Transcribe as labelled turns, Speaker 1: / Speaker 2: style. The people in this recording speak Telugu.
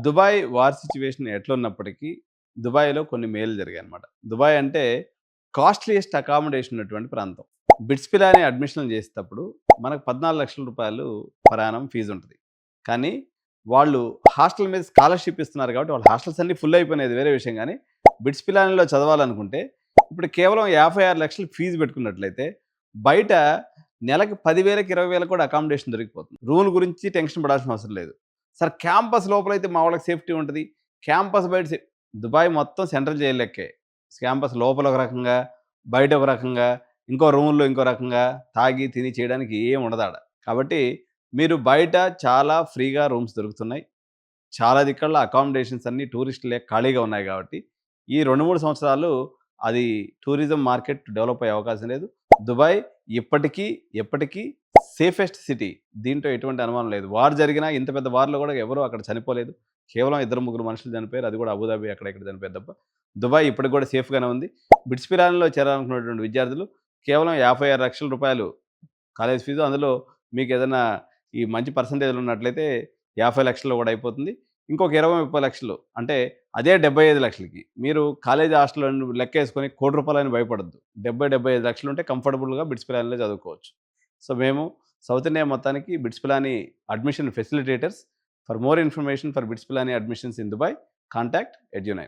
Speaker 1: దుబాయ్ వార్ సిట్యుయేషన్ ఎట్లున్నప్పటికీ, దుబాయ్‌లో కొన్ని మేలు జరిగాయన్నమాట. దుబాయ్ అంటే కాస్ట్‌లీయెస్ట్ అకామిడేషన్ ఉన్నటువంటి ప్రాంతం. బిట్స్ పిలాని అడ్మిషన్‌లు చేసేటప్పుడు మనకు ₹14,00,000 పర్ యానమ్ ఫీజుంటది. కానీ వాళ్ళు హాస్టల్ మీద స్కాలర్‌షిప్ ఇస్తున్నారు కాబట్టి వాళ్ళ హాస్టల్స్ అన్నీ ఫుల్ అయిపోయినాయి, అది వేరే విషయం గానీ, బిట్స్ పిలానిలో చదవాలనుకుంటే ఇప్పుడు కేవలం 56,00,000 ఫీజు పెట్టుకున్నట్లయితే బయట నెలకి 10,000కి, 20,000 కూడా అకామిడేషన్ దొరికిపోతుంది. రూముల గురించి టెన్షన్ పడాల్సిన అవసరం లేదు. సార్ క్యాంపస్ లోపలైతే మా వాళ్ళకి సేఫ్టీ ఉంటది. క్యాంపస్ బయట దుబాయ్ మొత్తం సెంట్రల్ జైలు లెక్కే. క్యాంపస్ లోపల ఒక రకంగా, బయట ఒక రకంగా, ఇంకో రూముల్లో ఇంకో రకంగా తాగి, తిని చేయడానికి ఏం ఉండదాడ. కాబట్టి మీరు బయట చాలా ఫ్రీగా రూమ్స్ దొరుకుతున్నాయి. చాలా దిక్కల్లో అకామిడేషన్స్ అన్నీ టూరిస్టులే ఖాళీగా ఉన్నాయి కాబట్టి, ఈ 2, 3 సంవత్సరాలు అది టూరిజం మార్కెట్ డెవలప్ అయ్యే అవకాశం లేదు. దుబాయ్ ఇప్పటికీ, ఎప్పటికీ సేఫెస్ట్ సిటీ. దీంట్లో ఎటువంటి అనుమానం లేదు. వార్ జరిగినా ఇంత పెద్ద వార్‌లో కూడా ఎవరు అక్కడ చనిపోలేదు. కేవలం 2, 3 మనుషులు చనిపోయారు. అది కూడా అబుదాబి అక్కడ ఇక్కడ చనిపోయారు తప్ప. దుబాయ్ ఇప్పటికి కూడా సేఫ్‌గానే ఉంది. బిట్స్ పిలానీలో చేరాలనుకున్నటువంటి విద్యార్థులు కేవలం ₹56,00,000 కాలేజ్ ఫీజు. అందులో మీకేదన్నా ఈ మంచి పర్సెంటేజ్‌లు ఉన్నట్లయితే 50,00,000లో కూడా అయిపోతుంది. ఇంకొక 20, 30 లక్షలు అంటే అదే 75,00,000కి మీరు కాలేజ్ హాస్టల్ లెక్కేసుకొని ₹1,00,00,000 అని భయపడొద్దు. 70, 75 లక్షలు ఉంటే కంఫర్టబుల్‌గా బిట్స్ పిలానీలో చదువుకోవచ్చు. సో, మేము సౌత్ ఇండియా మొత్తానికి BITS Pilani admission facilitators. For more information for BITS Pilani admissions in Dubai, contact Edunine.